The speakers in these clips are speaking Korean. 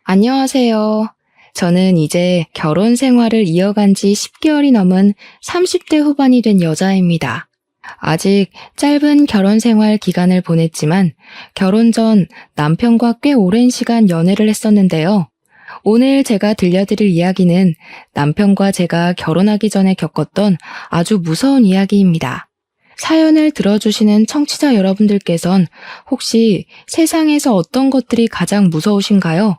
안녕하세요. 저는 이제 결혼 생활을 이어간 지 10개월이 넘은 30대 후반이 된 여자입니다. 아직 짧은 결혼 생활 기간을 보냈지만 결혼 전 남편과 꽤 오랜 시간 연애를 했었는데요. 오늘 제가 들려드릴 이야기는 남편과 제가 결혼하기 전에 겪었던 아주 무서운 이야기입니다. 사연을 들어주시는 청취자 여러분들께선 혹시 세상에서 어떤 것들이 가장 무서우신가요?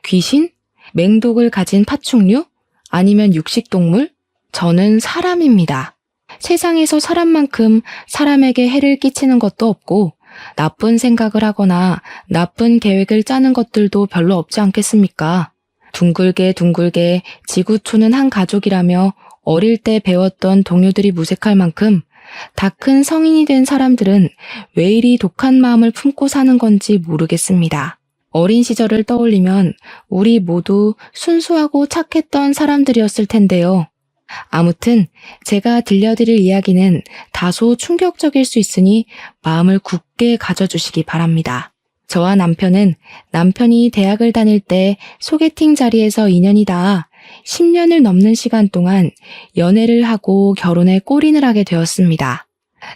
귀신? 맹독을 가진 파충류? 아니면 육식동물? 저는 사람입니다. 세상에서 사람만큼 사람에게 해를 끼치는 것도 없고 나쁜 생각을 하거나 나쁜 계획을 짜는 것들도 별로 없지 않겠습니까? 둥글게 둥글게 지구촌은 한 가족이라며 어릴 때 배웠던 동요들이 무색할 만큼 다 큰 성인이 된 사람들은 왜 이리 독한 마음을 품고 사는 건지 모르겠습니다. 어린 시절을 떠올리면 우리 모두 순수하고 착했던 사람들이었을 텐데요. 아무튼 제가 들려드릴 이야기는 다소 충격적일 수 있으니 마음을 굳게 가져주시기 바랍니다. 저와 남편이 대학을 다닐 때 소개팅 자리에서 인연이 닿아 10년을 넘는 시간 동안 연애를 하고 결혼에 골인을 하게 되었습니다.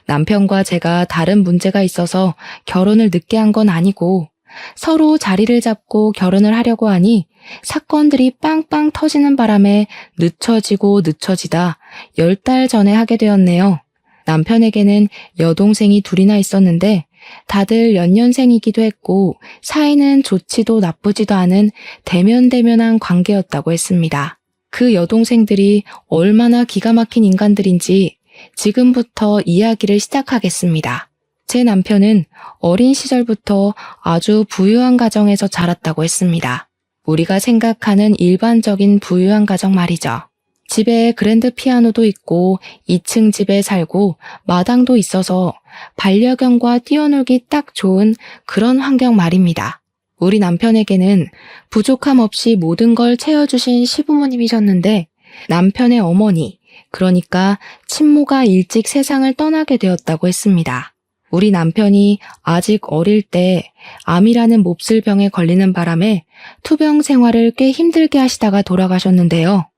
남편과 제가 다른 문제가 있어서 결혼을 늦게 한 건 아니고 서로 자리를 잡고 결혼을 하려고 하니 사건들이 빵빵 터지는 바람에 늦춰지고 늦춰지다 10달 전에 하게 되었네요. 남편에게는 여동생이 둘이나 있었는데 다들 연년생이기도 했고 사이는 좋지도 나쁘지도 않은 대면대면한 관계였다고 했습니다. 그 여동생들이 얼마나 기가 막힌 인간들인지 지금부터 이야기를 시작하겠습니다. 제 남편은 어린 시절부터 아주 부유한 가정에서 자랐다고 했습니다. 우리가 생각하는 일반적인 부유한 가정 말이죠. 집에 그랜드 피아노도 있고 2층 집에 살고 마당도 있어서 반려견과 뛰어놀기 딱 좋은 그런 환경 말입니다. 우리 남편에게는 부족함 없이 모든 걸 채워주신 시부모님이셨는데 남편의 어머니, 그러니까 친모가 일찍 세상을 떠나게 되었다고 했습니다. 우리 남편이 아직 어릴 때 암이라는 몹쓸 병에 걸리는 바람에 투병 생활을 꽤 힘들게 하시다가 돌아가셨는데요.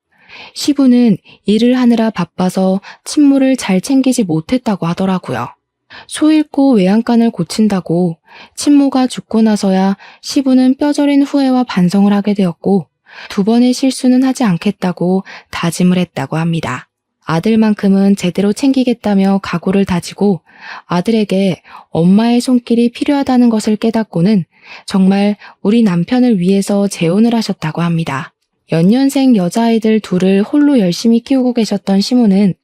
시부는 일을 하느라 바빠서 친모를 잘 챙기지 못했다고 하더라고요. 소 잃고 외양간을 고친다고 친모가 죽고 나서야 시부는 뼈저린 후회와 반성을 하게 되었고 2번의 실수는 하지 않겠다고 다짐을 했다고 합니다. 아들만큼은 제대로 챙기겠다며 각오를 다지고 아들에게 엄마의 손길이 필요하다는 것을 깨닫고는 정말 우리 남편을 위해서 재혼을 하셨다고 합니다. 연년생 여자아이들 둘을 홀로 열심히 키우고 계셨던 시모는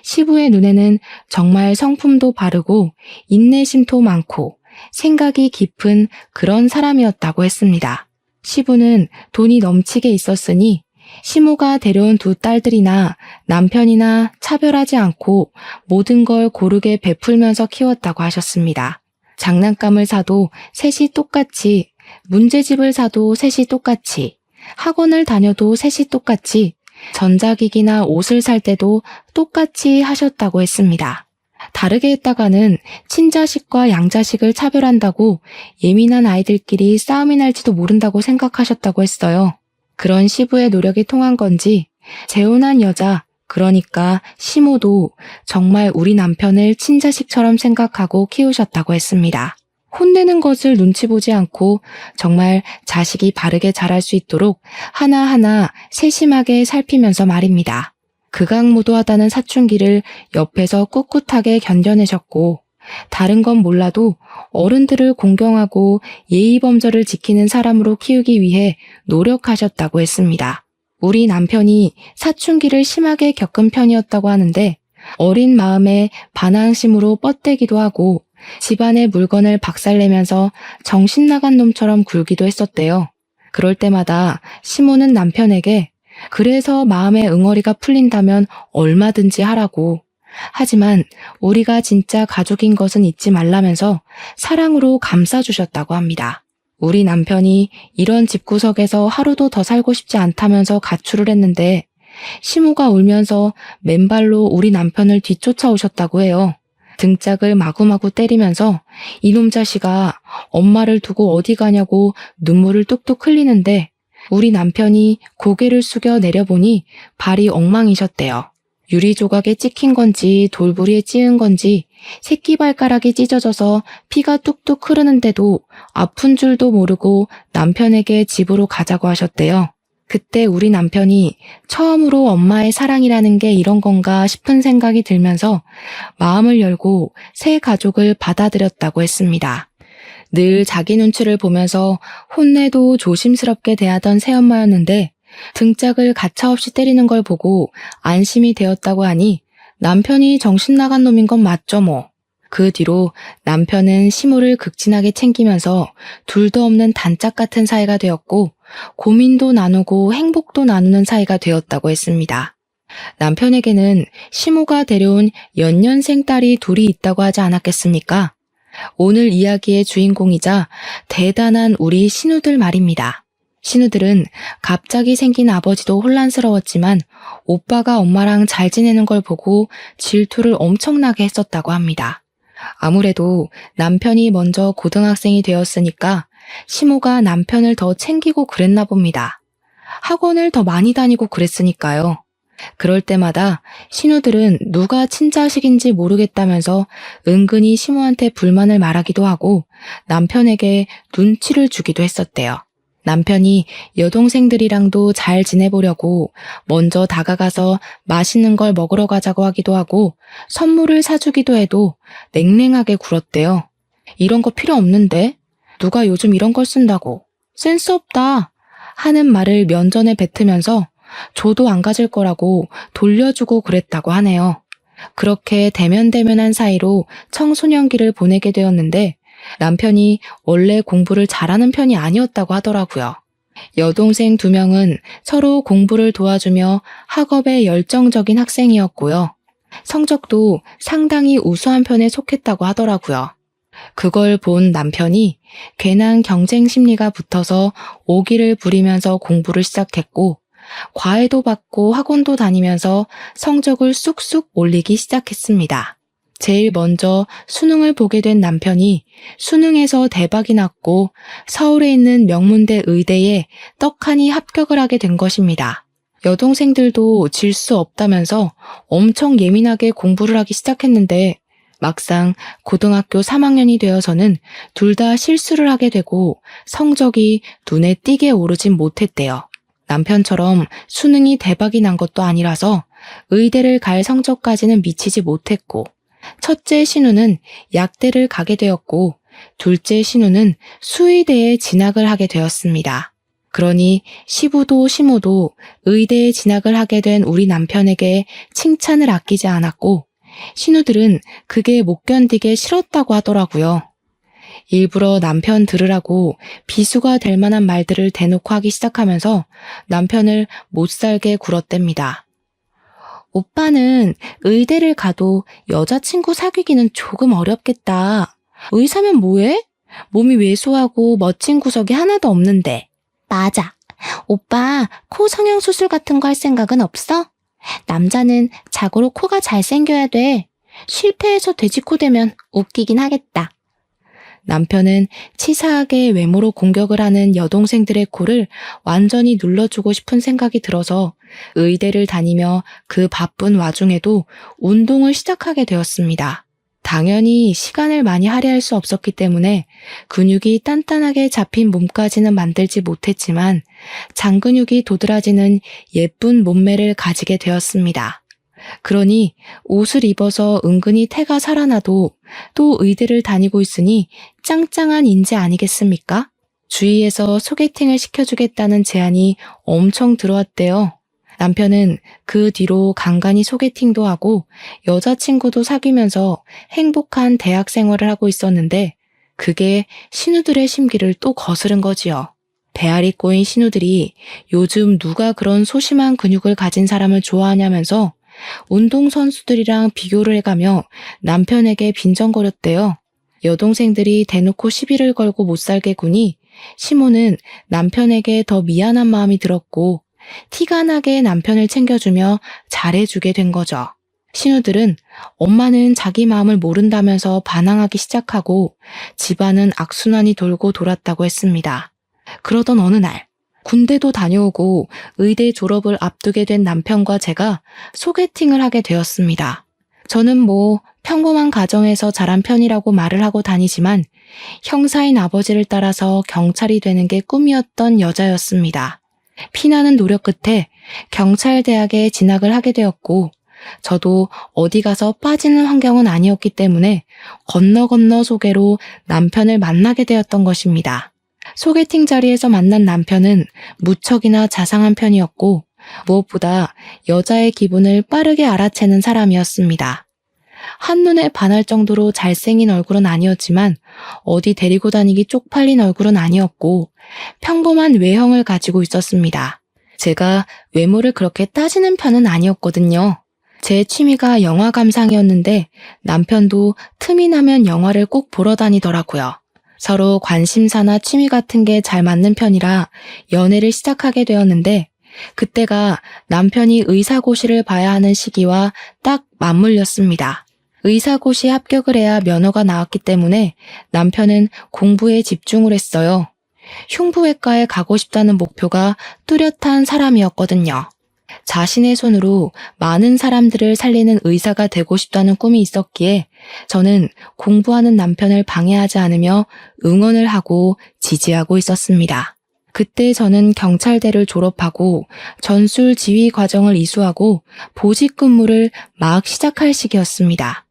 시부의 눈에는 정말 성품도 바르고 인내심도 많고 생각이 깊은 그런 사람이었다고 했습니다. 시부는 돈이 넘치게 있었으니 시모가 데려온 2 딸들이나 남편이나 차별하지 않고 모든 걸 고르게 베풀면서 키웠다고 하셨습니다. 장난감을 사도 셋이 똑같이, 문제집을 사도 셋이 똑같이, 학원을 다녀도 셋이 똑같이, 전자기기나 옷을 살 때도 똑같이 하셨다고 했습니다. 다르게 했다가는 친자식과 양자식을 차별한다고 예민한 아이들끼리 싸움이 날지도 모른다고 생각하셨다고 했어요. 그런 시부의 노력이 통한 건지 재혼한 여자, 그러니까 시모도 정말 우리 남편을 친자식처럼 생각하고 키우셨다고 했습니다. 혼내는 것을 눈치 보지 않고 정말 자식이 바르게 자랄 수 있도록 하나하나 세심하게 살피면서 말입니다. 극악무도하다는 사춘기를 옆에서 꿋꿋하게 견뎌내셨고 다른 건 몰라도 어른들을 공경하고 예의범절을 지키는 사람으로 키우기 위해 노력하셨다고 했습니다. 우리 남편이 사춘기를 심하게 겪은 편이었다고 하는데 어린 마음에 반항심으로 뻗대기도 하고 집안의 물건을 박살내면서 정신 나간 놈처럼 굴기도 했었대요. 그럴 때마다 시모는 남편에게 그래서 마음의 응어리가 풀린다면 얼마든지 하라고, 하지만 우리가 진짜 가족인 것은 잊지 말라면서 사랑으로 감싸주셨다고 합니다. 우리 남편이 이런 집구석에서 하루도 더 살고 싶지 않다면서 가출을 했는데 시모가 울면서 맨발로 우리 남편을 뒤쫓아오셨다고 해요. 등짝을 마구마구 때리면서 이놈 자식아 엄마를 두고 어디 가냐고 눈물을 뚝뚝 흘리는데 우리 남편이 고개를 숙여 내려보니 발이 엉망이셨대요. 유리 조각에 찍힌 건지 돌부리에 찧은 건지 새끼발가락이 찢어져서 피가 뚝뚝 흐르는데도 아픈 줄도 모르고 남편에게 집으로 가자고 하셨대요. 그때 우리 남편이 처음으로 엄마의 사랑이라는 게 이런 건가 싶은 생각이 들면서 마음을 열고 새 가족을 받아들였다고 했습니다. 늘 자기 눈치를 보면서 혼내도 조심스럽게 대하던 새엄마였는데 등짝을 가차없이 때리는 걸 보고 안심이 되었다고 하니 남편이 정신 나간 놈인 건 맞죠 뭐. 그 뒤로 남편은 시모를 극진하게 챙기면서 둘도 없는 단짝 같은 사이가 되었고 고민도 나누고 행복도 나누는 사이가 되었다고 했습니다. 남편에게는 시모가 데려온 연년생 딸이 둘이 있다고 하지 않았겠습니까? 오늘 이야기의 주인공이자 대단한 우리 신우들 말입니다. 신우들은 갑자기 생긴 아버지도 혼란스러웠지만 오빠가 엄마랑 잘 지내는 걸 보고 질투를 엄청나게 했었다고 합니다. 아무래도 남편이 먼저 고등학생이 되었으니까 시모가 남편을 더 챙기고 그랬나 봅니다. 학원을 더 많이 다니고 그랬으니까요. 그럴 때마다 신우들은 누가 친자식인지 모르겠다면서 은근히 시모한테 불만을 말하기도 하고 남편에게 눈치를 주기도 했었대요. 남편이 여동생들이랑도 잘 지내보려고 먼저 다가가서 맛있는 걸 먹으러 가자고 하기도 하고 선물을 사주기도 해도 냉랭하게 굴었대요. 이런 거 필요 없는데? 누가 요즘 이런 걸 쓴다고? 센스 없다 하는 말을 면전에 뱉으면서 줘도 안 가질 거라고 돌려주고 그랬다고 하네요. 그렇게 대면대면한 사이로 청소년기를 보내게 되었는데 남편이 원래 공부를 잘하는 편이 아니었다고 하더라고요. 여동생 2명은 서로 공부를 도와주며 학업에 열정적인 학생이었고요. 성적도 상당히 우수한 편에 속했다고 하더라고요. 그걸 본 남편이 괜한 경쟁 심리가 붙어서 오기를 부리면서 공부를 시작했고 과외도 받고 학원도 다니면서 성적을 쑥쑥 올리기 시작했습니다. 제일 먼저 수능을 보게 된 남편이 수능에서 대박이 났고 서울에 있는 명문대 의대에 떡하니 합격을 하게 된 것입니다. 여동생들도 질 수 없다면서 엄청 예민하게 공부를 하기 시작했는데 막상 고등학교 3학년이 되어서는 둘 다 실수를 하게 되고 성적이 눈에 띄게 오르진 못했대요. 남편처럼 수능이 대박이 난 것도 아니라서 의대를 갈 성적까지는 미치지 못했고 첫째 신우는 약대를 가게 되었고 둘째 신우는 수의대에 진학을 하게 되었습니다. 그러니 시부도 시모도 의대에 진학을 하게 된 우리 남편에게 칭찬을 아끼지 않았고 신우들은 그게 못 견디게 싫었다고 하더라고요. 일부러 남편 들으라고 비수가 될 만한 말들을 대놓고 하기 시작하면서 남편을 못살게 굴었답니다. 오빠는 의대를 가도 여자친구 사귀기는 조금 어렵겠다. 의사면 뭐해? 몸이 왜소하고 멋진 구석이 하나도 없는데. 맞아. 오빠 코 성형수술 같은 거 할 생각은 없어? 남자는 자고로 코가 잘생겨야 돼. 실패해서 돼지코 되면 웃기긴 하겠다. 남편은 치사하게 외모로 공격을 하는 여동생들의 코를 완전히 눌러주고 싶은 생각이 들어서 의대를 다니며 그 바쁜 와중에도 운동을 시작하게 되었습니다. 당연히 시간을 많이 할애할 수 없었기 때문에 근육이 단단하게 잡힌 몸까지는 만들지 못했지만 장근육이 도드라지는 예쁜 몸매를 가지게 되었습니다. 그러니 옷을 입어서 은근히 태가 살아나도 또 의대를 다니고 있으니 짱짱한 인재 아니겠습니까? 주위에서 소개팅을 시켜주겠다는 제안이 엄청 들어왔대요. 남편은 그 뒤로 간간히 소개팅도 하고 여자친구도 사귀면서 행복한 대학 생활을 하고 있었는데 그게 신우들의 심기를 또 거스른 거지요. 배알이 꼬인 신우들이 요즘 누가 그런 소심한 근육을 가진 사람을 좋아하냐면서 운동선수들이랑 비교를 해가며 남편에게 빈정거렸대요. 여동생들이 대놓고 시비를 걸고 못살게 구니 시모는 남편에게 더 미안한 마음이 들었고 티가 나게 남편을 챙겨주며 잘해주게 된 거죠. 신우들은 엄마는 자기 마음을 모른다면서 반항하기 시작하고 집안은 악순환이 돌고 돌았다고 했습니다. 그러던 어느 날 군대도 다녀오고 의대 졸업을 앞두게 된 남편과 제가 소개팅을 하게 되었습니다. 저는 평범한 가정에서 자란 편이라고 말을 하고 다니지만 형사인 아버지를 따라서 경찰이 되는 게 꿈이었던 여자였습니다. 피나는 노력 끝에 경찰대학에 진학을 하게 되었고 저도 어디 가서 빠지는 환경은 아니었기 때문에 건너 소개로 남편을 만나게 되었던 것입니다. 소개팅 자리에서 만난 남편은 무척이나 자상한 편이었고 무엇보다 여자의 기분을 빠르게 알아채는 사람이었습니다. 한눈에 반할 정도로 잘생긴 얼굴은 아니었지만 어디 데리고 다니기 쪽팔린 얼굴은 아니었고 평범한 외형을 가지고 있었습니다. 제가 외모를 그렇게 따지는 편은 아니었거든요. 제 취미가 영화 감상이었는데 남편도 틈이 나면 영화를 꼭 보러 다니더라고요. 서로 관심사나 취미 같은 게 잘 맞는 편이라 연애를 시작하게 되었는데 그때가 남편이 의사고시를 봐야 하는 시기와 딱 맞물렸습니다. 의사고시 합격을 해야 면허가 나왔기 때문에 남편은 공부에 집중을 했어요. 흉부외과에 가고 싶다는 목표가 뚜렷한 사람이었거든요. 자신의 손으로 많은 사람들을 살리는 의사가 되고 싶다는 꿈이 있었기에 저는 공부하는 남편을 방해하지 않으며 응원을 하고 지지하고 있었습니다. 그때 저는 경찰대를 졸업하고 전술 지휘 과정을 이수하고 보직 근무를 막 시작할 시기였습니다.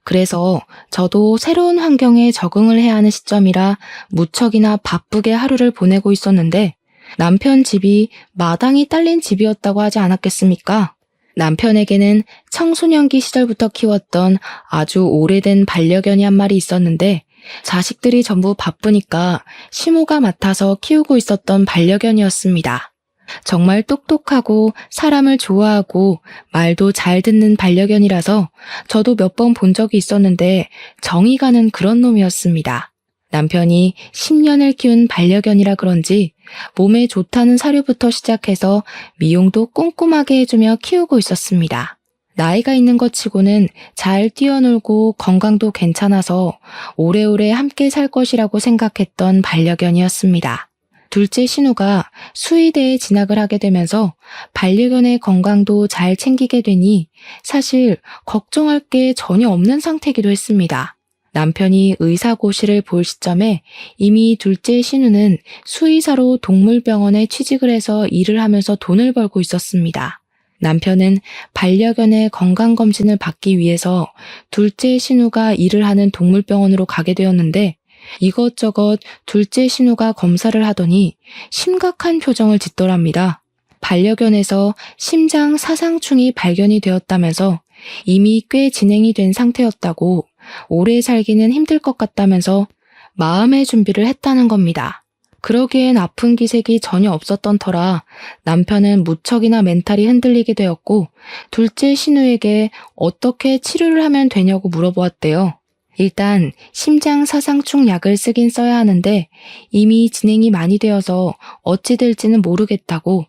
그래서 저도 새로운 환경에 적응을 해야 하는 시점이라 무척이나 바쁘게 하루를 보내고 있었는데 남편 집이 마당이 딸린 집이었다고 하지 않았겠습니까? 남편에게는 청소년기 시절부터 키웠던 아주 오래된 반려견이 한 마리 있었는데 자식들이 전부 바쁘니까 시모가 맡아서 키우고 있었던 반려견이었습니다. 정말 똑똑하고 사람을 좋아하고 말도 잘 듣는 반려견이라서 저도 몇 번 본 적이 있었는데 정이 가는 그런 놈이었습니다. 남편이 10년을 키운 반려견이라 그런지 몸에 좋다는 사료부터 시작해서 미용도 꼼꼼하게 해주며 키우고 있었습니다. 나이가 있는 것 치고는 잘 뛰어놀고 건강도 괜찮아서 오래오래 함께 살 것이라고 생각했던 반려견이었습니다. 둘째 신우가 수의대에 진학을 하게 되면서 반려견의 건강도 잘 챙기게 되니 사실 걱정할 게 전혀 없는 상태이기도 했습니다. 남편이 의사고시를 볼 시점에 이미 둘째 신우는 수의사로 동물병원에 취직을 해서 일을 하면서 돈을 벌고 있었습니다. 남편은 반려견의 건강검진을 받기 위해서 둘째 신우가 일을 하는 동물병원으로 가게 되었는데 이것저것 둘째 신우가 검사를 하더니 심각한 표정을 짓더랍니다. 반려견에서 심장 사상충이 발견이 되었다면서 이미 꽤 진행이 된 상태였다고 오래 살기는 힘들 것 같다면서 마음의 준비를 했다는 겁니다. 그러기엔 아픈 기색이 전혀 없었던 터라 남편은 무척이나 멘탈이 흔들리게 되었고 둘째 신우에게 어떻게 치료를 하면 되냐고 물어보았대요. 일단 심장 사상충 약을 쓰긴 써야 하는데 이미 진행이 많이 되어서 어찌 될지는 모르겠다고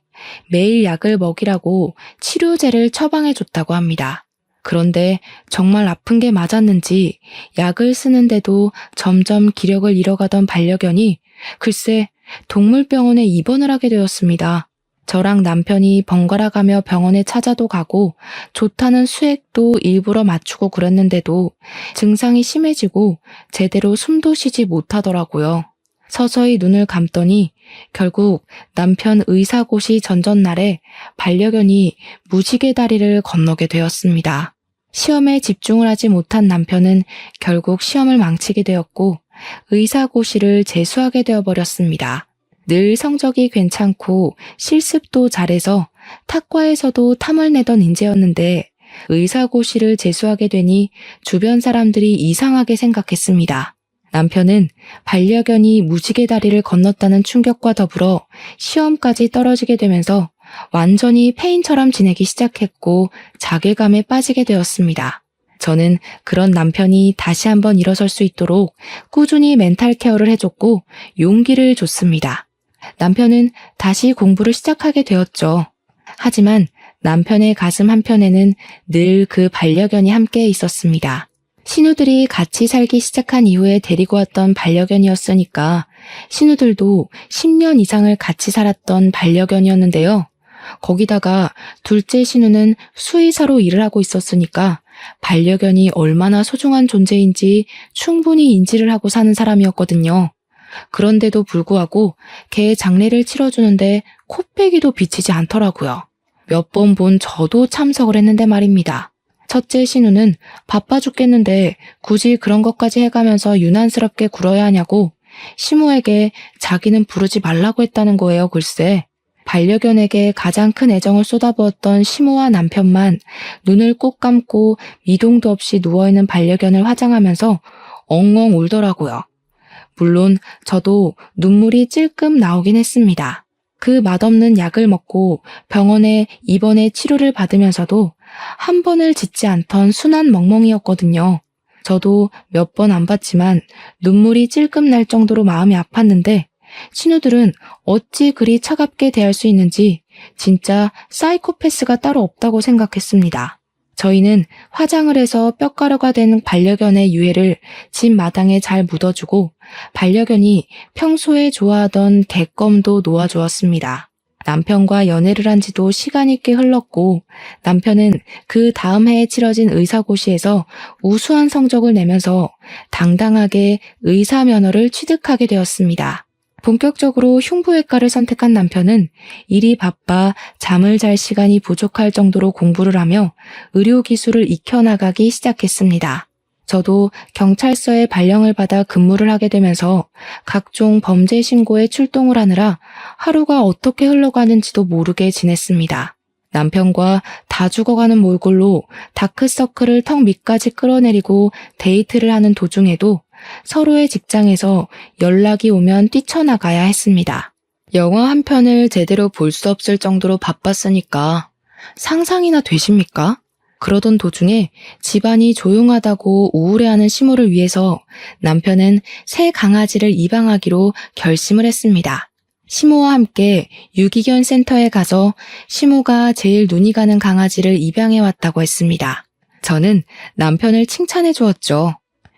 매일 약을 먹이라고 치료제를 처방해줬다고 합니다. 그런데 정말 아픈 게 맞았는지 약을 쓰는데도 점점 기력을 잃어가던 반려견이 글쎄 동물병원에 입원을 하게 되었습니다. 저랑 남편이 번갈아 가며 병원에 찾아도 가고 좋다는 수액도 일부러 맞추고 그랬는데도 증상이 심해지고 제대로 숨도 쉬지 못하더라고요. 서서히 눈을 감더니 결국 남편 의사고시 전전날에 반려견이 무지개 다리를 건너게 되었습니다. 시험에 집중을 하지 못한 남편은 결국 시험을 망치게 되었고 의사고시를 재수하게 되어버렸습니다. 늘 성적이 괜찮고 실습도 잘해서 탁과에서도 탐을 내던 인재였는데 의사고시를 재수하게 되니 주변 사람들이 이상하게 생각했습니다. 남편은 반려견이 무지개 다리를 건넜다는 충격과 더불어 시험까지 떨어지게 되면서 완전히 폐인처럼 지내기 시작했고 자괴감에 빠지게 되었습니다. 저는 그런 남편이 다시 한번 일어설 수 있도록 꾸준히 멘탈 케어를 해줬고 용기를 줬습니다. 남편은 다시 공부를 시작하게 되었죠. 하지만 남편의 가슴 한편에는 늘 그 반려견이 함께 있었습니다. 신우들이 같이 살기 시작한 이후에 데리고 왔던 반려견이었으니까 신우들도 10년 이상을 같이 살았던 반려견이었는데요. 거기다가 둘째 신우는 수의사로 일을 하고 있었으니까 반려견이 얼마나 소중한 존재인지 충분히 인지를 하고 사는 사람이었거든요. 그런데도 불구하고 개 장례를 치러주는데 코빼기도 비치지 않더라고요. 몇 번 본 저도 참석을 했는데 말입니다. 첫째 신우는 바빠 죽겠는데 굳이 그런 것까지 해가면서 유난스럽게 굴어야 하냐고 시모에게 자기는 부르지 말라고 했다는 거예요, 글쎄. 반려견에게 가장 큰 애정을 쏟아부었던 시모와 남편만 눈을 꼭 감고 미동도 없이 누워있는 반려견을 화장하면서 엉엉 울더라고요. 물론 저도 눈물이 찔끔 나오긴 했습니다. 그 맛없는 약을 먹고 병원에 입원해 치료를 받으면서도 한 번을 짖지 않던 순한 멍멍이였거든요. 저도 몇 번 안 봤지만 눈물이 찔끔 날 정도로 마음이 아팠는데 신우들은 어찌 그리 차갑게 대할 수 있는지 진짜 사이코패스가 따로 없다고 생각했습니다. 저희는 화장을 해서 뼈가루가 된 반려견의 유해를 집 마당에 잘 묻어주고 반려견이 평소에 좋아하던 개껌도 놓아주었습니다. 남편과 연애를 한 지도 시간이 꽤 흘렀고 남편은 그 다음 해에 치러진 의사고시에서 우수한 성적을 내면서 당당하게 의사 면허를 취득하게 되었습니다. 본격적으로 흉부외과를 선택한 남편은 일이 바빠 잠을 잘 시간이 부족할 정도로 공부를 하며 의료기술을 익혀나가기 시작했습니다. 저도 경찰서에 발령을 받아 근무를 하게 되면서 각종 범죄 신고에 출동을 하느라 하루가 어떻게 흘러가는지도 모르게 지냈습니다. 남편과 다 죽어가는 몰골로 다크서클을 턱 밑까지 끌어내리고 데이트를 하는 도중에도 서로의 직장에서 연락이 오면 뛰쳐나가야 했습니다. 영화 한 편을 제대로 볼 수 없을 정도로 바빴으니까 상상이나 되십니까? 그러던 도중에 집안이 조용하다고 우울해하는 시모를 위해서 남편은 새 강아지를 입양하기로 결심을 했습니다. 시모와 함께 유기견 센터에 가서 시모가 제일 눈이 가는 강아지를 입양해 왔다고 했습니다. 저는 남편을 칭찬해 주었죠.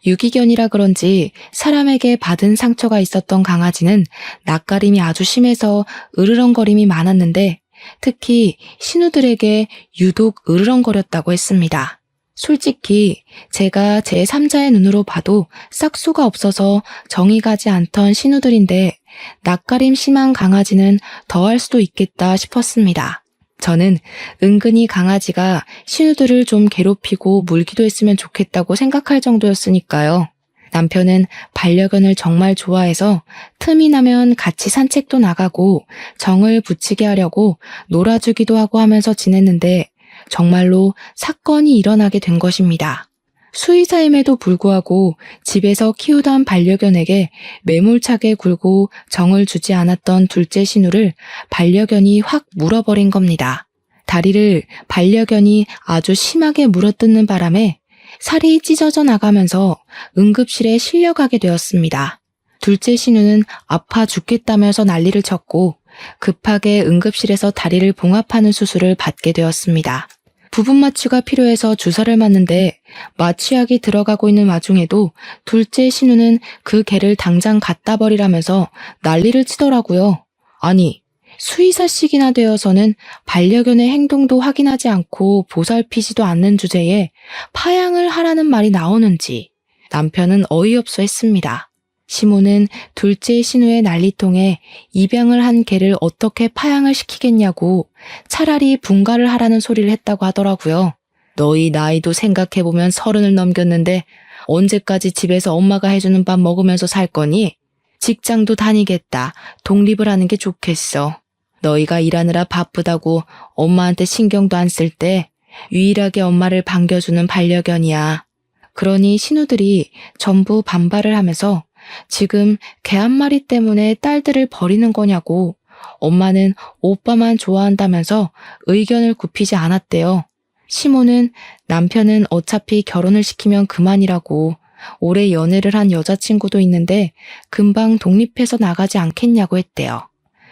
유기견이라 그런지 사람에게 받은 상처가 있었던 강아지는 낯가림이 아주 심해서 으르렁거림이 많았는데 특히 신우들에게 유독 으르렁거렸다고 했습니다. 솔직히 제가 제3자의 눈으로 봐도 싹수가 없어서 정이 가지 않던 신우들인데 낯가림 심한 강아지는 더할 수도 있겠다 싶었습니다. 저는 은근히 강아지가 신우들을 좀 괴롭히고 물기도 했으면 좋겠다고 생각할 정도였으니까요. 남편은 반려견을 정말 좋아해서 틈이 나면 같이 산책도 나가고 정을 붙이게 하려고 놀아주기도 하고 하면서 지냈는데 정말로 사건이 일어나게 된 것입니다. 수의사임에도 불구하고 집에서 키우던 반려견에게 매몰차게 굴고 정을 주지 않았던 둘째 신우를 반려견이 확 물어버린 겁니다. 다리를 반려견이 아주 심하게 물어뜯는 바람에 살이 찢어져 나가면서 응급실에 실려가게 되었습니다. 둘째 신우는 아파 죽겠다면서 난리를 쳤고 급하게 응급실에서 다리를 봉합하는 수술을 받게 되었습니다. 부분 마취가 필요해서 주사를 맞는데 마취약이 들어가고 있는 와중에도 둘째 신우는 그 개를 당장 갖다 버리라면서 난리를 치더라고요. 아니, 수의사씩이나 되어서는 반려견의 행동도 확인하지 않고 보살피지도 않는 주제에 파양을 하라는 말이 나오는지 남편은 어이없어 했습니다. 시모는 둘째 신우의 난리통에 입양을 한 개를 어떻게 파양을 시키겠냐고 차라리 분가를 하라는 소리를 했다고 하더라고요. 너희 나이도 생각해보면 30을 넘겼는데 언제까지 집에서 엄마가 해주는 밥 먹으면서 살 거니? 직장도 다니겠다. 독립을 하는 게 좋겠어. 너희가 일하느라 바쁘다고 엄마한테 신경도 안 쓸 때 유일하게 엄마를 반겨주는 반려견이야. 그러니 신우들이 전부 반발을 하면서 지금 개 한 마리 때문에 딸들을 버리는 거냐고 엄마는 오빠만 좋아한다면서 의견을 굽히지 않았대요. 시모는 남편은 어차피 결혼을 시키면 그만이라고 오래 연애를 한 여자친구도 있는데 금방 독립해서 나가지 않겠냐고 했대요.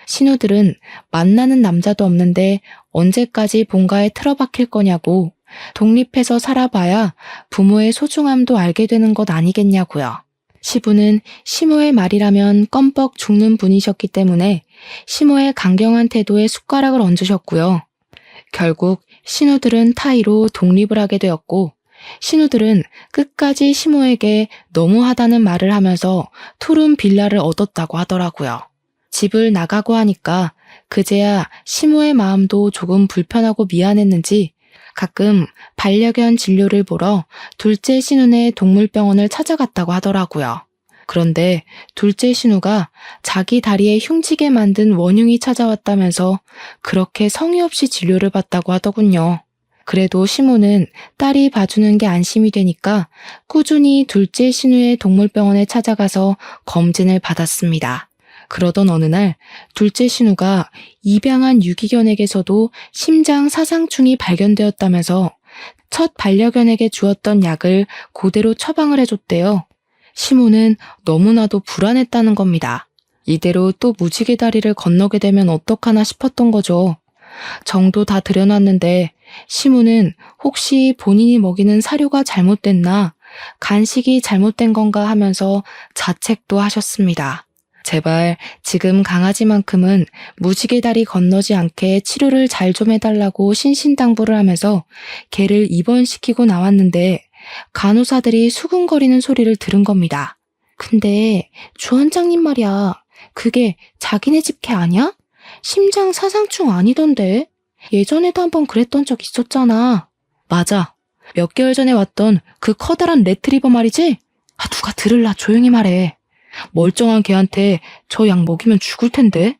신우들은 만나는 남자도 없는데 언제까지 본가에 틀어박힐 거냐고 독립해서 살아봐야 부모의 소중함도 알게 되는 것 아니겠냐고요. 시부는 시모의 말이라면 껌뻑 죽는 분이셨기 때문에 시모의 강경한 태도에 숟가락을 얹으셨고요. 결국 신우들은 타이로 독립을 하게 되었고 신우들은 끝까지 시모에게 너무하다는 말을 하면서 푸른 빌라를 얻었다고 하더라고요. 집을 나가고 하니까 그제야 시모의 마음도 조금 불편하고 미안했는지 가끔 반려견 진료를 보러 둘째 신우네 동물병원을 찾아갔다고 하더라고요. 그런데 둘째 신우가 자기 다리에 흉지게 만든 원흉이 찾아왔다면서 그렇게 성의 없이 진료를 받다고 하더군요. 그래도 시모는 딸이 봐주는 게 안심이 되니까 꾸준히 둘째 신우의 동물병원에 찾아가서 검진을 받았습니다. 그러던 어느 날 둘째 신우가 입양한 유기견에게서도 심장 사상충이 발견되었다면서 첫 반려견에게 주었던 약을 그대로 처방을 해줬대요. 시모는 너무나도 불안했다는 겁니다. 이대로 또 무지개 다리를 건너게 되면 어떡하나 싶었던 거죠. 정도 다 들여놨는데 시모는 혹시 본인이 먹이는 사료가 잘못됐나, 간식이 잘못된 건가 하면서 자책도 하셨습니다. 제발 지금 강아지만큼은 무지개 다리 건너지 않게 치료를 잘 좀 해달라고 신신당부를 하면서 개를 입원시키고 나왔는데 간호사들이 수근거리는 소리를 들은 겁니다. 근데 주 원장님 말이야, 그게 자기네 집 개 아니야? 심장 사상충 아니던데? 예전에도 한번 그랬던 적 있었잖아. 맞아. 몇 개월 전에 왔던 그 커다란 레트리버 말이지? 누가 들을라, 조용히 말해. 멀쩡한 개한테 저 약 먹이면 죽을 텐데.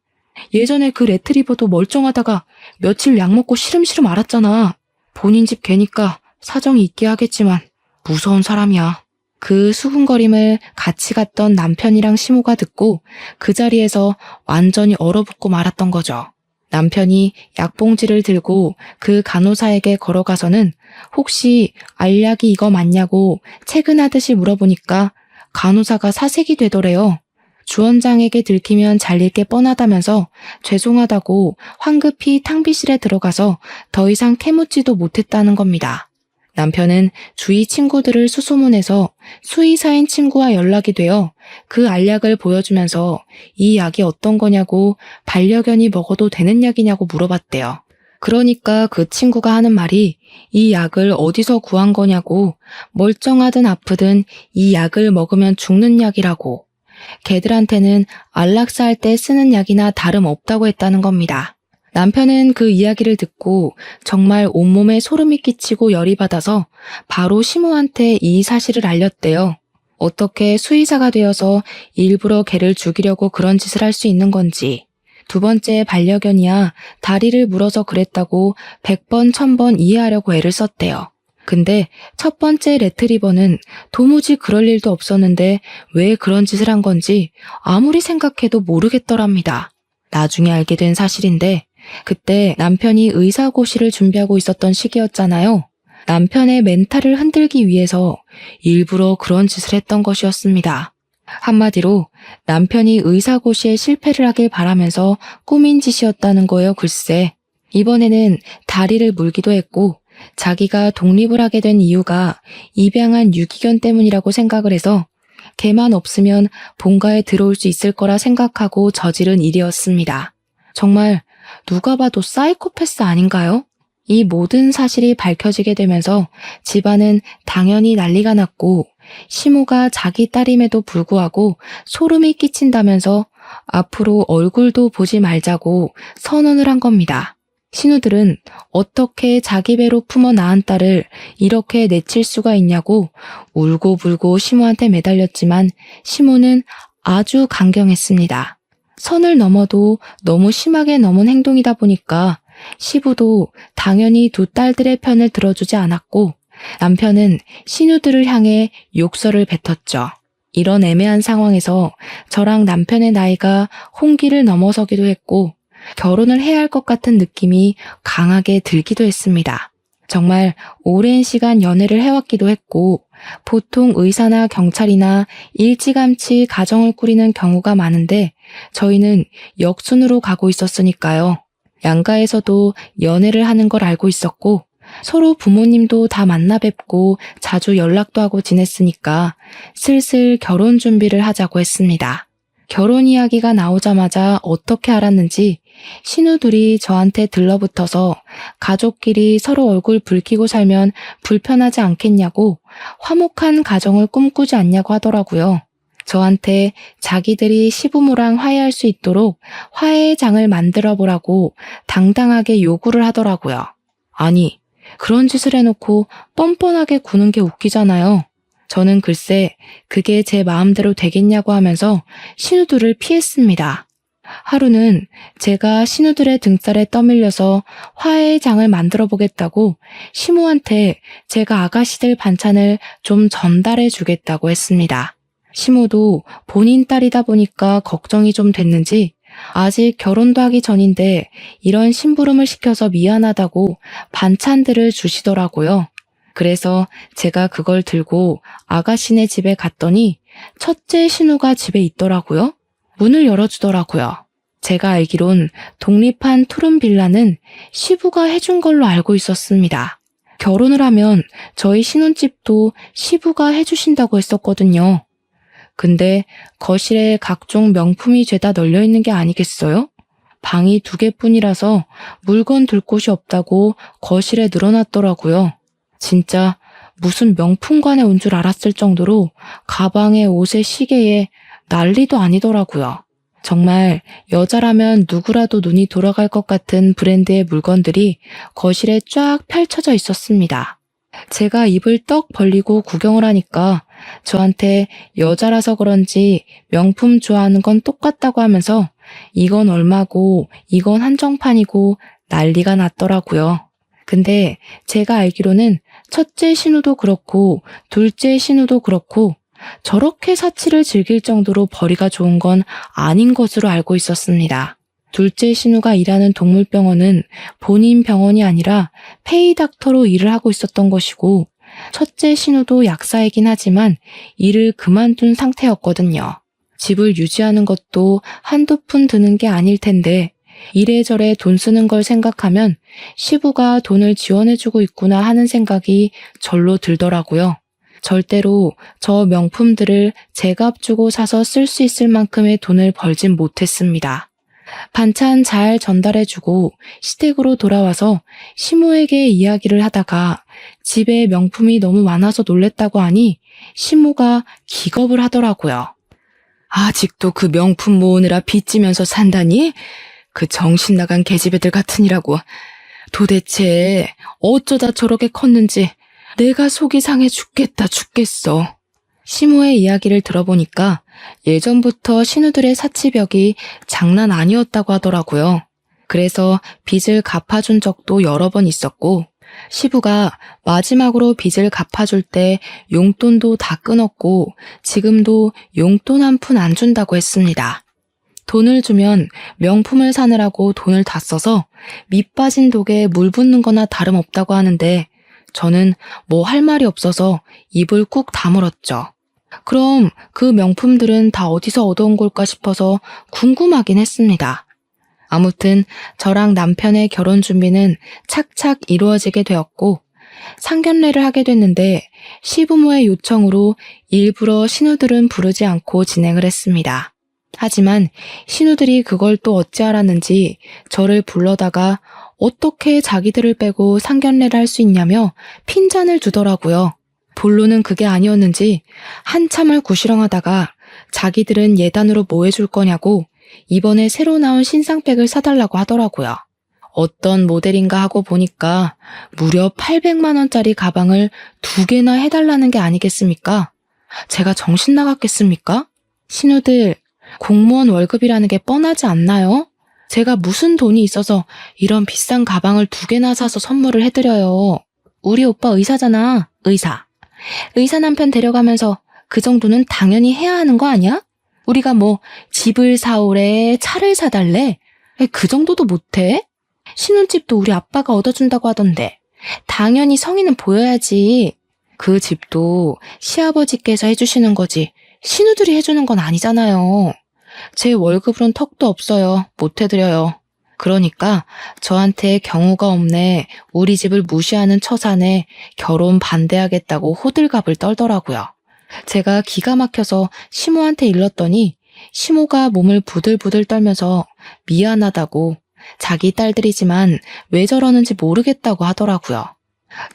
예전에 그 레트리버도 멀쩡하다가 며칠 약 먹고 시름시름 앓았잖아. 본인 집 개니까 사정이 있게 하겠지만 무서운 사람이야. 그 수군거림을 같이 갔던 남편이랑 시모가 듣고 그 자리에서 완전히 얼어붙고 말았던 거죠. 남편이 약봉지를 들고 그 간호사에게 걸어가서는 혹시 알약이 이거 맞냐고 체근하듯이 물어보니까 간호사가 사색이 되더래요. 주원장에게 들키면 잘릴 게 뻔하다면서 죄송하다고 황급히 탕비실에 들어가서 더 이상 캐묻지도 못했다는 겁니다. 남편은 주위 친구들을 수소문해서 수의사인 친구와 연락이 되어 그 알약을 보여주면서 이 약이 어떤 거냐고, 반려견이 먹어도 되는 약이냐고 물어봤대요. 그러니까 그 친구가 하는 말이 이 약을 어디서 구한 거냐고, 멀쩡하든 아프든 이 약을 먹으면 죽는 약이라고, 개들한테는 안락사 할 때 쓰는 약이나 다름없다고 했다는 겁니다. 남편은 그 이야기를 듣고 정말 온몸에 소름이 끼치고 열이 받아서 바로 시모한테 이 사실을 알렸대요. 어떻게 수의사가 되어서 일부러 개를 죽이려고 그런 짓을 할 수 있는 건지. 두 번째 반려견이야 다리를 물어서 그랬다고 100번 1000번 이해하려고 애를 썼대요. 근데 첫 번째 레트리버는 도무지 그럴 일도 없었는데 왜 그런 짓을 한 건지 아무리 생각해도 모르겠더랍니다. 나중에 알게 된 사실인데 그때 남편이 의사고시를 준비하고 있었던 시기였잖아요. 남편의 멘탈을 흔들기 위해서 일부러 그런 짓을 했던 것이었습니다. 한마디로 남편이 의사고시에 실패를 하길 바라면서 꾸민 짓이었다는 거예요, 글쎄. 이번에는 다리를 물기도 했고 자기가 독립을 하게 된 이유가 입양한 유기견 때문이라고 생각을 해서 개만 없으면 본가에 들어올 수 있을 거라 생각하고 저지른 일이었습니다. 정말 누가 봐도 사이코패스 아닌가요? 이 모든 사실이 밝혀지게 되면서 집안은 당연히 난리가 났고 시모가 자기 딸임에도 불구하고 소름이 끼친다면서 앞으로 얼굴도 보지 말자고 선언을 한 겁니다. 신우들은 어떻게 자기 배로 품어 낳은 딸을 이렇게 내칠 수가 있냐고 울고불고 시모한테 매달렸지만 시모는 아주 강경했습니다. 선을 넘어도 너무 심하게 넘은 행동이다 보니까 시부도 당연히 두 딸들의 편을 들어주지 않았고 남편은 신우들을 향해 욕설을 뱉었죠. 이런 애매한 상황에서 저랑 남편의 나이가 홍기를 넘어서기도 했고 결혼을 해야 할 것 같은 느낌이 강하게 들기도 했습니다. 정말 오랜 시간 연애를 해왔기도 했고 보통 의사나 경찰이나 일찌감치 가정을 꾸리는 경우가 많은데 저희는 역순으로 가고 있었으니까요. 양가에서도 연애를 하는 걸 알고 있었고 서로 부모님도 다 만나 뵙고 자주 연락도 하고 지냈으니까 슬슬 결혼 준비를 하자고 했습니다. 결혼 이야기가 나오자마자 어떻게 알았는지 신우들이 저한테 들러붙어서 가족끼리 서로 얼굴 붉히고 살면 불편하지 않겠냐고 화목한 가정을 꿈꾸지 않냐고 하더라고요. 저한테 자기들이 시부모랑 화해할 수 있도록 화해의 장을 만들어 보라고 당당하게 요구를 하더라고요. 아니, 그런 짓을 해놓고 뻔뻔하게 구는 게 웃기잖아요. 저는 글쎄 그게 제 마음대로 되겠냐고 하면서 신우들을 피했습니다. 하루는 제가 신우들의 등살에 떠밀려서 화해의 장을 만들어 보겠다고 시모한테 제가 아가씨들 반찬을 좀 전달해 주겠다고 했습니다. 시모도 본인 딸이다 보니까 걱정이 좀 됐는지 아직 결혼도 하기 전인데 이런 심부름을 시켜서 미안하다고 반찬들을 주시더라고요. 그래서 제가 그걸 들고 아가씨네 집에 갔더니 첫째 신우가 집에 있더라고요. 문을 열어주더라고요. 제가 알기론 독립한 투룸 빌라는 시부가 해준 걸로 알고 있었습니다. 결혼을 하면 저희 신혼집도 시부가 해주신다고 했었거든요. 근데 거실에 각종 명품이 죄다 널려있는 게 아니겠어요? 방이 2개뿐이라서 물건 둘 곳이 없다고 거실에 늘어놨더라고요. 진짜 무슨 명품관에 온 줄 알았을 정도로 가방에 옷에 시계에 난리도 아니더라고요. 정말 여자라면 누구라도 눈이 돌아갈 것 같은 브랜드의 물건들이 거실에 쫙 펼쳐져 있었습니다. 제가 입을 떡 벌리고 구경을 하니까 저한테 여자라서 그런지 명품 좋아하는 건 똑같다고 하면서 이건 얼마고 이건 한정판이고 난리가 났더라고요. 근데 제가 알기로는 첫째 신우도 그렇고 둘째 신우도 그렇고 저렇게 사치를 즐길 정도로 벌이가 좋은 건 아닌 것으로 알고 있었습니다. 둘째 신우가 일하는 동물병원은 본인 병원이 아니라 페이닥터로 일을 하고 있었던 것이고 첫째 신우도 약사이긴 하지만 일을 그만둔 상태였거든요. 집을 유지하는 것도 한두 푼 드는 게 아닐 텐데 이래저래 돈 쓰는 걸 생각하면 시부가 돈을 지원해주고 있구나 하는 생각이 절로 들더라고요. 절대로 저 명품들을 제값 주고 사서 쓸 수 있을 만큼의 돈을 벌진 못했습니다. 반찬 잘 전달해주고 시댁으로 돌아와서 시모에게 이야기를 하다가 집에 명품이 너무 많아서 놀랬다고 하니 시모가 기겁을 하더라고요. 아직도 그 명품 모으느라 빚지면서 산다니? 그 정신 나간 계집애들 같으니라고. 도대체 어쩌다 저렇게 컸는지 내가 속이 상해 죽겠어. 시모의 이야기를 들어보니까 예전부터 신우들의 사치벽이 장난 아니었다고 하더라고요. 그래서 빚을 갚아준 적도 여러 번 있었고 시부가 마지막으로 빚을 갚아줄 때 용돈도 다 끊었고 지금도 용돈 한 푼 안 준다고 했습니다. 돈을 주면 명품을 사느라고 돈을 다 써서 밑 빠진 독에 물 붓는 거나 다름없다고 하는데 저는 뭐 할 말이 없어서 입을 꾹 다물었죠. 그럼 그 명품들은 다 어디서 얻어온 걸까 싶어서 궁금하긴 했습니다. 아무튼 저랑 남편의 결혼 준비는 착착 이루어지게 되었고 상견례를 하게 됐는데 시부모의 요청으로 일부러 신우들은 부르지 않고 진행을 했습니다. 하지만 신우들이 그걸 또 어찌 알았는지 저를 불러다가 어떻게 자기들을 빼고 상견례를 할 수 있냐며 핀잔을 주더라고요. 본론은 그게 아니었는지 한참을 구시렁하다가 자기들은 예단으로 뭐 해줄 거냐고 이번에 새로 나온 신상백을 사달라고 하더라고요. 어떤 모델인가 하고 보니까 무려 800만 원짜리 가방을 2개나 해달라는 게 아니겠습니까? 제가 정신 나갔겠습니까? 신우들, 공무원 월급이라는 게 뻔하지 않나요? 제가 무슨 돈이 있어서 이런 비싼 가방을 2개나 사서 선물을 해드려요. 우리 오빠 의사잖아, 의사. 의사 남편 데려가면서 그 정도는 당연히 해야 하는 거 아니야? 우리가 뭐 집을 사오래, 차를 사달래? 그 정도도 못해? 신혼집도 우리 아빠가 얻어준다고 하던데 당연히 성의는 보여야지. 그 집도 시아버지께서 해주시는 거지 신우들이 해주는 건 아니잖아요. 제 월급으론 턱도 없어요. 못 해드려요. 그러니까 저한테 경우가 없네, 우리 집을 무시하는 처사네, 결혼 반대하겠다고 호들갑을 떨더라고요. 제가 기가 막혀서 시모한테 일렀더니 시모가 몸을 부들부들 떨면서 미안하다고, 자기 딸들이지만 왜 저러는지 모르겠다고 하더라고요.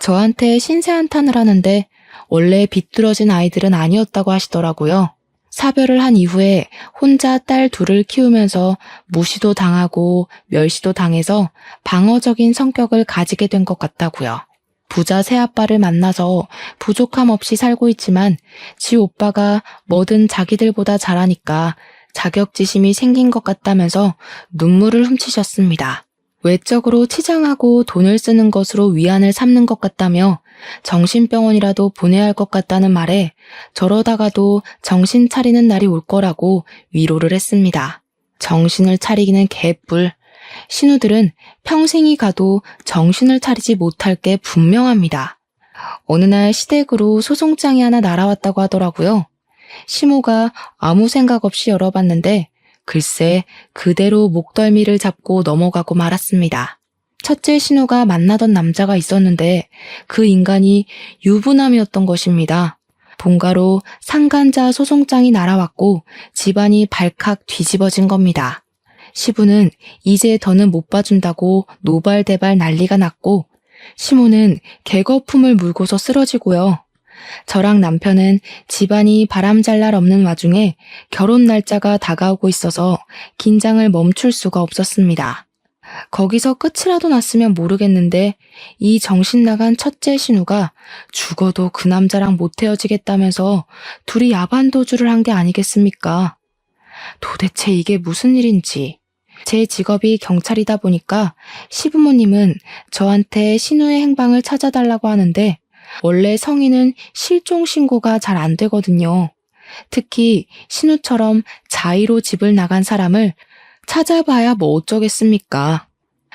저한테 신세한탄을 하는데 원래 비뚤어진 아이들은 아니었다고 하시더라고요. 사별을 한 이후에 혼자 딸 둘을 키우면서 무시도 당하고 멸시도 당해서 방어적인 성격을 가지게 된 것 같다고요. 부자 새아빠를 만나서 부족함 없이 살고 있지만 지 오빠가 뭐든 자기들보다 잘하니까 자격지심이 생긴 것 같다면서 눈물을 훔치셨습니다. 외적으로 치장하고 돈을 쓰는 것으로 위안을 삼는 것 같다며 정신병원이라도 보내야 할 것 같다는 말에 저러다가도 정신 차리는 날이 올 거라고 위로를 했습니다. 정신을 차리기는 개뿔. 신우들은 평생이 가도 정신을 차리지 못할 게 분명합니다. 어느 날 시댁으로 소송장이 하나 날아왔다고 하더라고요. 시모가 아무 생각 없이 열어봤는데 글쎄 그대로 목덜미를 잡고 넘어가고 말았습니다. 첫째 신우가 만나던 남자가 있었는데 그 인간이 유부남이었던 것입니다. 본가로 상간자 소송장이 날아왔고 집안이 발칵 뒤집어진 겁니다. 시부는 이제 더는 못 봐준다고 노발대발 난리가 났고 시모는 개거품을 물고서 쓰러지고요. 저랑 남편은 집안이 바람잘 날 없는 와중에 결혼 날짜가 다가오고 있어서 긴장을 멈출 수가 없었습니다. 거기서 끝이라도 났으면 모르겠는데 이 정신 나간 첫째 신우가 죽어도 그 남자랑 못 헤어지겠다면서 둘이 야반도주를 한 게 아니겠습니까? 도대체 이게 무슨 일인지. 제 직업이 경찰이다 보니까 시부모님은 저한테 신우의 행방을 찾아달라고 하는데 원래 성인은 실종 신고가 잘 안 되거든요. 특히 신우처럼 자의로 집을 나간 사람을 찾아봐야 뭐 어쩌겠습니까.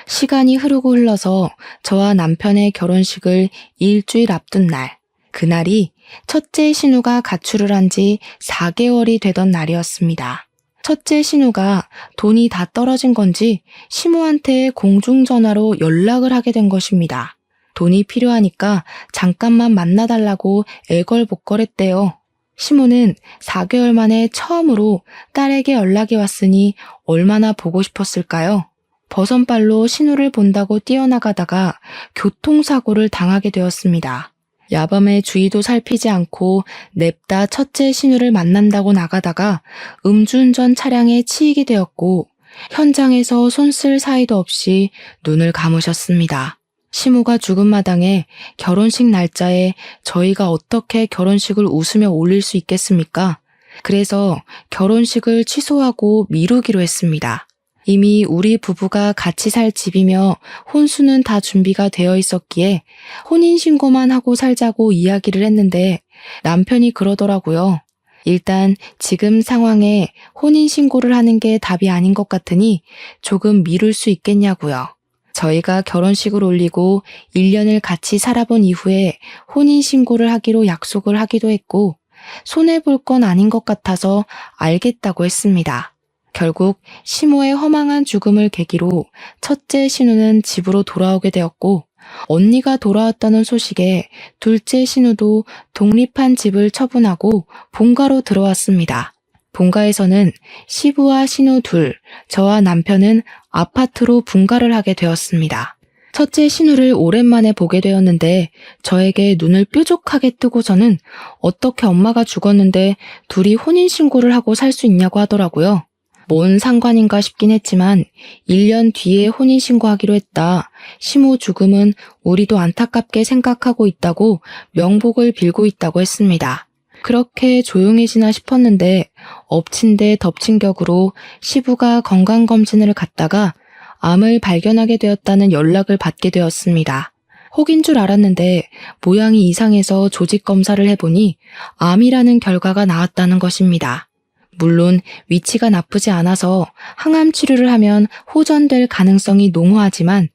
시간이 흐르고 흘러서 저와 남편의 결혼식을 일주일 앞둔 날, 그날이 첫째 신우가 가출을 한 지 4개월이 되던 날이었습니다. 첫째 신우가 돈이 다 떨어진 건지 시모한테 공중전화로 연락을 하게 된 것입니다. 돈이 필요하니까 잠깐만 만나달라고 애걸복걸했대요. 시모는 4개월 만에 처음으로 딸에게 연락이 왔으니 얼마나 보고 싶었을까요? 버선발로 신우를 본다고 뛰어나가다가 교통사고를 당하게 되었습니다. 야밤에 주의도 살피지 않고 냅다 첫째 신우를 만난다고 나가다가 음주운전 차량에 치이게 되었고 현장에서 손 쓸 사이도 없이 눈을 감으셨습니다. 시모가 죽은 마당에 결혼식 날짜에 저희가 어떻게 결혼식을 웃으며 올릴 수 있겠습니까? 그래서 결혼식을 취소하고 미루기로 했습니다. 이미 우리 부부가 같이 살 집이며 혼수는 다 준비가 되어 있었기에 혼인신고만 하고 살자고 이야기를 했는데 남편이 그러더라고요. 일단 지금 상황에 혼인신고를 하는 게 답이 아닌 것 같으니 조금 미룰 수 있겠냐고요. 저희가 결혼식을 올리고 1년을 같이 살아본 이후에 혼인신고를 하기로 약속을 하기도 했고 손해볼 건 아닌 것 같아서 알겠다고 했습니다. 결국 시모의 허망한 죽음을 계기로 첫째 신우는 집으로 돌아오게 되었고 언니가 돌아왔다는 소식에 둘째 신우도 독립한 집을 처분하고 본가로 들어왔습니다. 본가에서는 시부와 신우 둘, 저와 남편은 아파트로 분가를 하게 되었습니다. 첫째 신우를 오랜만에 보게 되었는데 저에게 눈을 뾰족하게 뜨고서는 어떻게 엄마가 죽었는데 둘이 혼인신고를 하고 살 수 있냐고 하더라고요. 뭔 상관인가 싶긴 했지만 1년 뒤에 혼인신고하기로 했다. 시모 죽음은 우리도 안타깝게 생각하고 있다고 명복을 빌고 있다고 했습니다. 그렇게 조용해지나 싶었는데 엎친 데 덮친 격으로 시부가 건강검진을 갔다가 암을 발견하게 되었다는 연락을 받게 되었습니다. 혹인 줄 알았는데 모양이 이상해서 조직 검사를 해보니 암이라는 결과가 나왔다는 것입니다. 물론 위치가 나쁘지 않아서 항암 치료를 하면 호전될 가능성이 농후하지만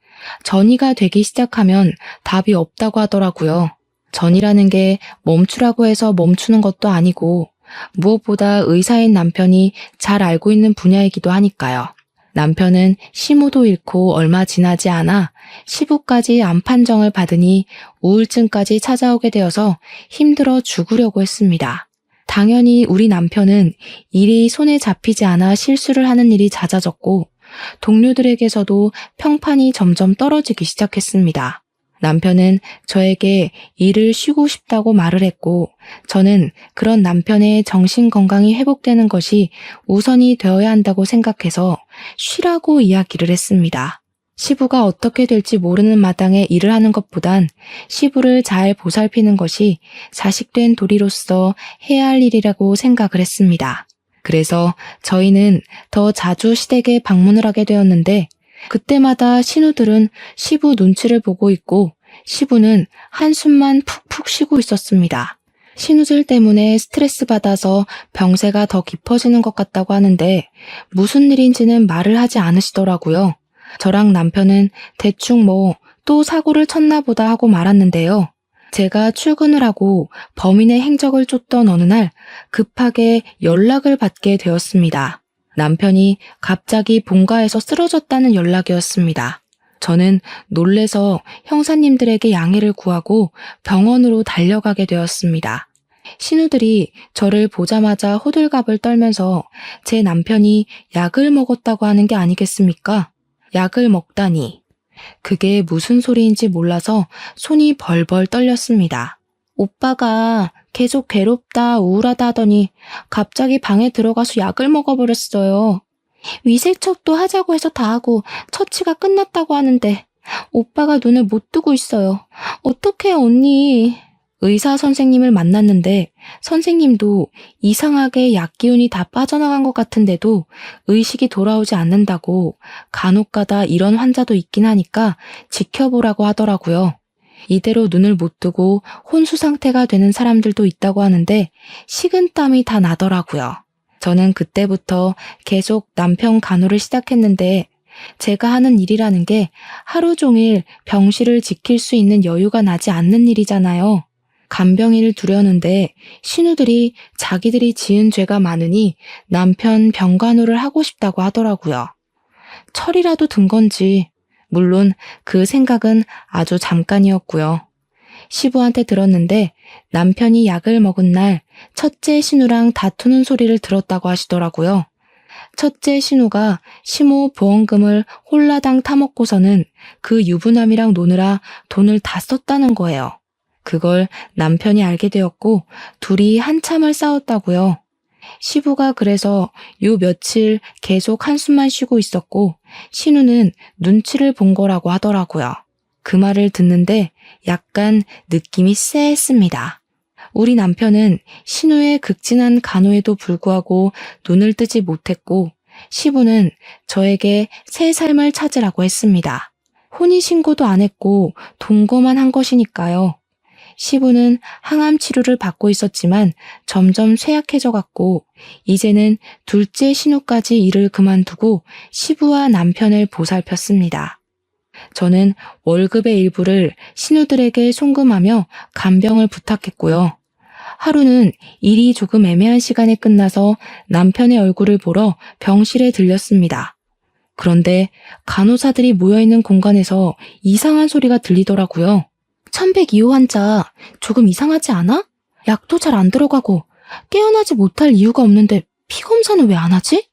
전이가 되기 시작하면 답이 없다고 하더라고요. 전이라는 게 멈추라고 해서 멈추는 것도 아니고 무엇보다 의사인 남편이 잘 알고 있는 분야이기도 하니까요. 남편은 시무도 잃고 얼마 지나지 않아 시부까지 암 판정을 받으니 우울증까지 찾아오게 되어서 힘들어 죽으려고 했습니다. 당연히 우리 남편은 일이 손에 잡히지 않아 실수를 하는 일이 잦아졌고 동료들에게서도 평판이 점점 떨어지기 시작했습니다. 남편은 저에게 일을 쉬고 싶다고 말을 했고 저는 그런 남편의 정신 건강이 회복되는 것이 우선이 되어야 한다고 생각해서 쉬라고 이야기를 했습니다. 시부가 어떻게 될지 모르는 마당에 일을 하는 것보단 시부를 잘 보살피는 것이 자식된 도리로서 해야 할 일이라고 생각을 했습니다. 그래서 저희는 더 자주 시댁에 방문을 하게 되었는데 그때마다 신우들은 시부 눈치를 보고 있고 시부는 한숨만 푹푹 쉬고 있었습니다. 신우들 때문에 스트레스 받아서 병세가 더 깊어지는 것 같다고 하는데 무슨 일인지는 말을 하지 않으시더라고요. 저랑 남편은 대충 또 사고를 쳤나 보다 하고 말았는데요. 제가 출근을 하고 범인의 행적을 쫓던 어느 날 급하게 연락을 받게 되었습니다. 남편이 갑자기 본가에서 쓰러졌다는 연락이었습니다. 저는 놀래서 형사님들에게 양해를 구하고 병원으로 달려가게 되었습니다. 신우들이 저를 보자마자 호들갑을 떨면서 제 남편이 약을 먹었다고 하는 게 아니겠습니까? 약을 먹다니. 그게 무슨 소리인지 몰라서 손이 벌벌 떨렸습니다. 오빠가 계속 괴롭다, 우울하다 하더니 갑자기 방에 들어가서 약을 먹어버렸어요. 위세척도 하자고 해서 다 하고 처치가 끝났다고 하는데 오빠가 눈을 못 뜨고 있어요. 어떡해 언니. 의사 선생님을 만났는데 선생님도 이상하게 약 기운이 다 빠져나간 것 같은데도 의식이 돌아오지 않는다고 간혹가다 이런 환자도 있긴 하니까 지켜보라고 하더라고요. 이대로 눈을 못 뜨고 혼수 상태가 되는 사람들도 있다고 하는데 식은땀이 다 나더라고요. 저는 그때부터 계속 남편 간호를 시작했는데 제가 하는 일이라는 게 하루 종일 병실을 지킬 수 있는 여유가 나지 않는 일이잖아요. 간병인을 두려는데 신우들이 자기들이 지은 죄가 많으니 남편 병간호를 하고 싶다고 하더라고요. 철이라도 든 건지 물론 그 생각은 아주 잠깐이었고요. 시부한테 들었는데 남편이 약을 먹은 날 첫째 신우랑 다투는 소리를 들었다고 하시더라고요. 첫째 신우가 시모 보험금을 홀라당 타먹고서는 그 유부남이랑 노느라 돈을 다 썼다는 거예요. 그걸 남편이 알게 되었고 둘이 한참을 싸웠다고요. 시부가 그래서 요 며칠 계속 한숨만 쉬고 있었고 신우는 눈치를 본 거라고 하더라고요. 그 말을 듣는데 약간 느낌이 쎄했습니다. 우리 남편은 신우의 극진한 간호에도 불구하고 눈을 뜨지 못했고 시부는 저에게 새 삶을 찾으라고 했습니다. 혼인신고도 안 했고 동거만 한 것이니까요. 시부는 항암 치료를 받고 있었지만 점점 쇠약해져 갔고 이제는 둘째 신우까지 일을 그만두고 시부와 남편을 보살폈습니다. 저는 월급의 일부를 신우들에게 송금하며 간병을 부탁했고요. 하루는 일이 조금 애매한 시간에 끝나서 남편의 얼굴을 보러 병실에 들렸습니다. 그런데 간호사들이 모여있는 공간에서 이상한 소리가 들리더라고요. 1102호 환자 조금 이상하지 않아? 약도 잘 안 들어가고 깨어나지 못할 이유가 없는데 피검사는 왜 안 하지?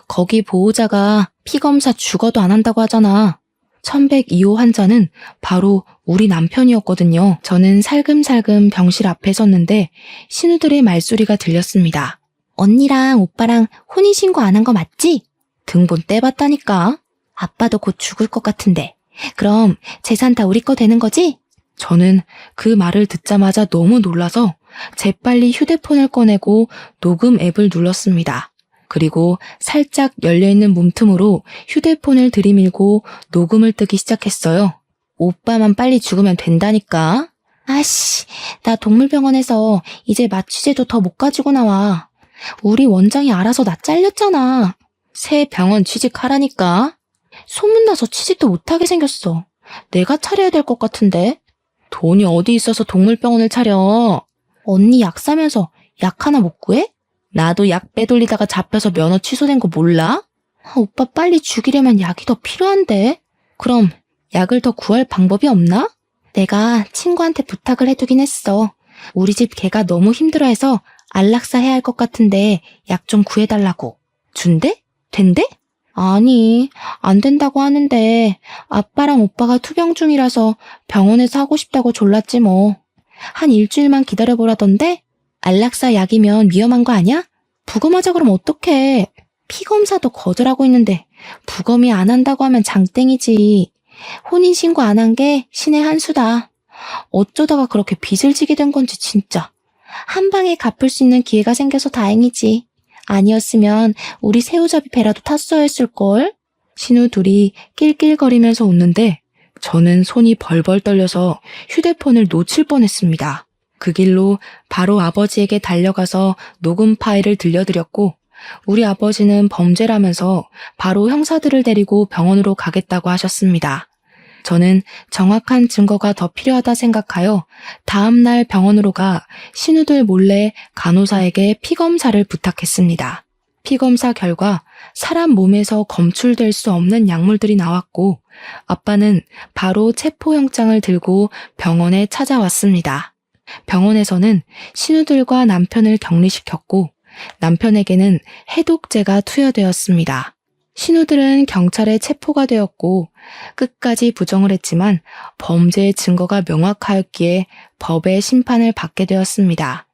거기 보호자가 피검사 죽어도 안 한다고 하잖아. 1102호 환자는 바로 우리 남편이었거든요. 저는 살금살금 병실 앞에 섰는데 신우들의 말소리가 들렸습니다. 언니랑 오빠랑 혼인신고 안 한 거 맞지? 등본 떼봤다니까. 아빠도 곧 죽을 것 같은데. 그럼 재산 다 우리 거 되는 거지? 저는 그 말을 듣자마자 너무 놀라서 재빨리 휴대폰을 꺼내고 녹음 앱을 눌렀습니다. 그리고 살짝 열려있는 문틈으로 휴대폰을 들이밀고 녹음을 뜨기 시작했어요. 오빠만 빨리 죽으면 된다니까. 아씨, 나 동물병원에서 이제 마취제도 더 못 가지고 나와. 우리 원장이 알아서 나 잘렸잖아. 새 병원 취직하라니까. 소문나서 취직도 못하게 생겼어. 내가 차려야 될 것 같은데. 돈이 어디 있어서 동물병원을 차려. 언니 약 사면서 약 하나 못 구해? 나도 약 빼돌리다가 잡혀서 면허 취소된 거 몰라? 오빠 빨리 죽이려면 약이 더 필요한데? 그럼 약을 더 구할 방법이 없나? 내가 친구한테 부탁을 해두긴 했어. 우리 집 개가 너무 힘들어해서 안락사 해야 할 것 같은데 약 좀 구해달라고. 준대? 된대? 아니, 안 된다고 하는데 아빠랑 오빠가 투병 중이라서 병원에서 하고 싶다고 졸랐지 뭐. 한 일주일만 기다려보라던데? 안락사 약이면 위험한 거 아니야? 부검하자 그럼 어떡해. 피검사도 거절하고 있는데 부검이 안 한다고 하면 장땡이지. 혼인신고 안 한 게 신의 한 수다. 어쩌다가 그렇게 빚을 지게 된 건지 진짜. 한 방에 갚을 수 있는 기회가 생겨서 다행이지. 아니었으면 우리 새우잡이 배라도 탔어야 했을걸? 신우 둘이 낄낄거리면서 웃는데 저는 손이 벌벌 떨려서 휴대폰을 놓칠 뻔했습니다. 그 길로 바로 아버지에게 달려가서 녹음 파일을 들려드렸고 우리 아버지는 범죄라면서 바로 형사들을 데리고 병원으로 가겠다고 하셨습니다. 저는 정확한 증거가 더 필요하다 생각하여 다음날 병원으로 가 신우들 몰래 간호사에게 피검사를 부탁했습니다. 피검사 결과 사람 몸에서 검출될 수 없는 약물들이 나왔고 아빠는 바로 체포영장을 들고 병원에 찾아왔습니다. 병원에서는 신우들과 남편을 격리시켰고 남편에게는 해독제가 투여되었습니다. 신우들은 경찰에 체포가 되었고 끝까지 부정을 했지만 범죄의 증거가 명확하였기에 법의 심판을 받게 되었습니다.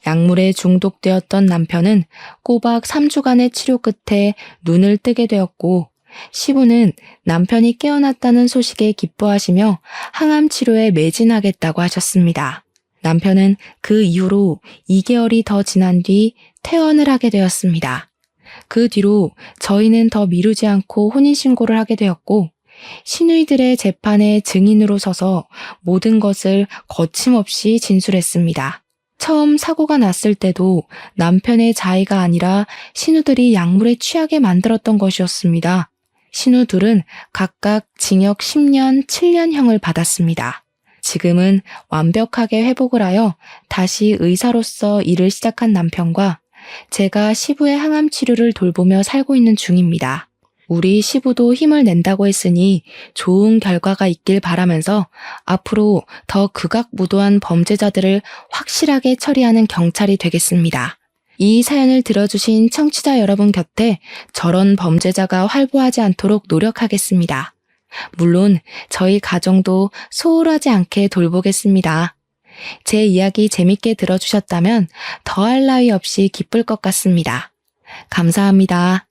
약물에 중독되었던 남편은 꼬박 3주간의 치료 끝에 눈을 뜨게 되었고 시부는 남편이 깨어났다는 소식에 기뻐하시며 항암 치료에 매진하겠다고 하셨습니다. 남편은 그 이후로 2개월이 더 지난 뒤 퇴원을 하게 되었습니다. 그 뒤로 저희는 더 미루지 않고 혼인신고를 하게 되었고 시누이들의 재판에 증인으로 서서 모든 것을 거침없이 진술했습니다. 처음 사고가 났을 때도 남편의 자의가 아니라 신우들이 약물에 취하게 만들었던 것이었습니다. 신우 둘은 각각 징역 10년, 7년형을 받았습니다. 지금은 완벽하게 회복을 하여 다시 의사로서 일을 시작한 남편과 제가 시부의 항암 치료를 돌보며 살고 있는 중입니다. 우리 시부도 힘을 낸다고 했으니 좋은 결과가 있길 바라면서 앞으로 더 극악무도한 범죄자들을 확실하게 처리하는 경찰이 되겠습니다. 이 사연을 들어주신 청취자 여러분 곁에 저런 범죄자가 활보하지 않도록 노력하겠습니다. 물론 저희 가정도 소홀하지 않게 돌보겠습니다. 제 이야기 재밌게 들어주셨다면 더할 나위 없이 기쁠 것 같습니다. 감사합니다.